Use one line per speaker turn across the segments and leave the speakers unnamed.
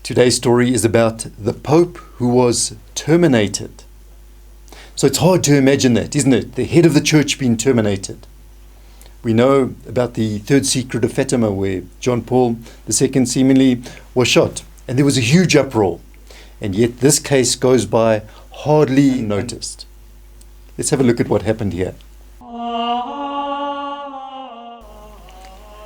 Today's story is about the Pope who was terminated. So it's hard to imagine that, isn't it? The head of the church being terminated. We know about the third secret of Fatima, where John Paul II seemingly was shot, and there was a huge uproar. And yet this case goes by hardly noticed. Let's have a look at what happened here.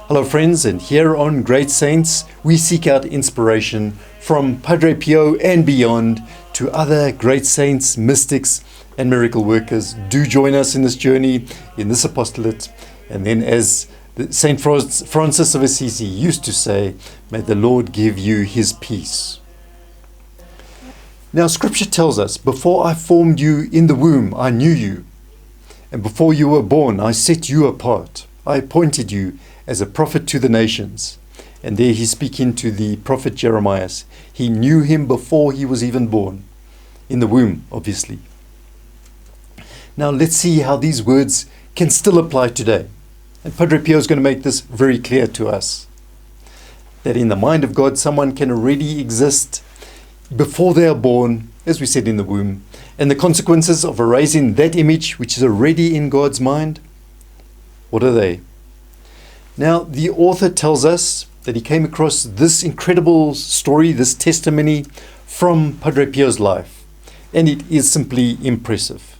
Hello friends, and here on Great Saints we seek out inspiration from Padre Pio and beyond to other great saints, mystics and miracle workers. Do join us in this journey, in this apostolate, and then as Saint Francis of Assisi used to say, may the Lord give you his peace. Now Scripture tells us, before I formed you in the womb I knew you, and before you were born I set you apart. I appointed you as a prophet to the nations. And there he's speaking to the prophet Jeremiah. He knew him before he was even born, in the womb, obviously. Now let's see how these words can still apply today. And Padre Pio is going to make this very clear to us. That in the mind of God, someone can already exist before they are born, as we said, in the womb. And the consequences of erasing that image, which is already in God's mind, what are they? Now, the author tells us that he came across this incredible story, this testimony from Padre Pio's life. And it is simply impressive.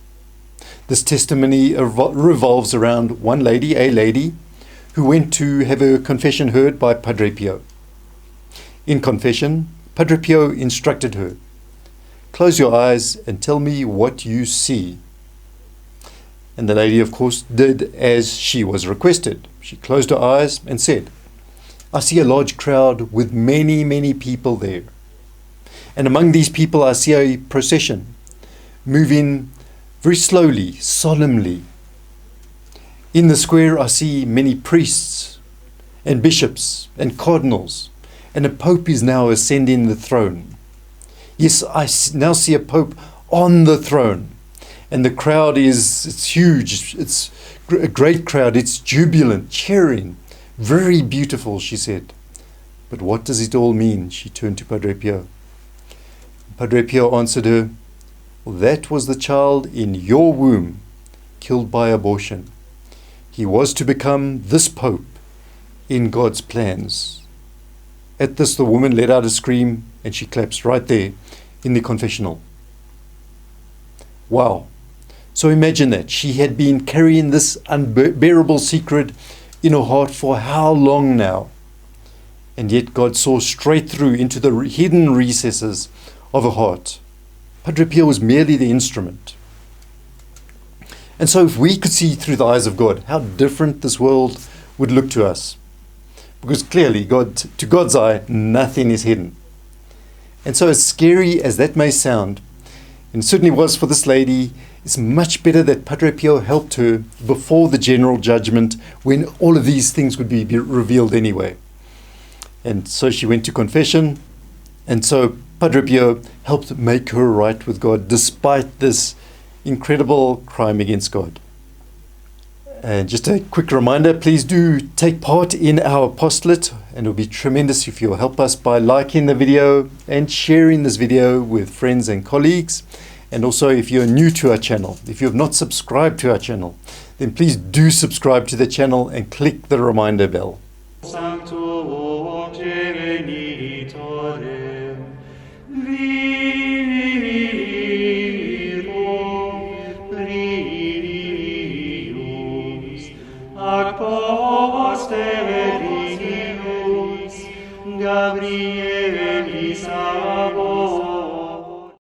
This testimony revolves around one lady, a lady, who went to have her confession heard by Padre Pio. In confession, Padre Pio instructed her, "Close your eyes and tell me what you see." And the lady, of course, did as she was requested. She closed her eyes and said, "I see a large crowd with many, many people there. And among these people I see a procession, moving very slowly, solemnly. In the square I see many priests and bishops and cardinals, and a pope is now ascending the throne. Yes, I now see a pope on the throne. And the crowd it's huge, it's a great crowd, it's jubilant, cheering, very beautiful," she said. "But what does it all mean?" She turned to Padre Pio. Padre Pio answered her, "Well, that was the child in your womb, killed by abortion. He was to become this Pope in God's plans." At this the woman let out a scream, and she collapsed right there in the confessional. Wow. So imagine that. She had been carrying this unbearable secret in her heart for how long now? And yet God saw straight through into the hidden recesses of her heart. Padre Pio was merely the instrument. And so if we could see through the eyes of God, how different this world would look to us. Because clearly, to God's eye, nothing is hidden. And so as scary as that may sound, and certainly was for this lady, it's much better that Padre Pio helped her before the general judgment, when all of these things would be revealed anyway. And so she went to confession, and so Padre Pio helped make her right with God despite this incredible crime against God. And just a quick reminder, please do take part in our apostolate, and it will be tremendous if you'll help us by liking the video and sharing this video with friends and colleagues. And also, if you're new to our channel, if you have not subscribed to our channel, then please do subscribe to the channel and click the reminder bell.
Gabrieli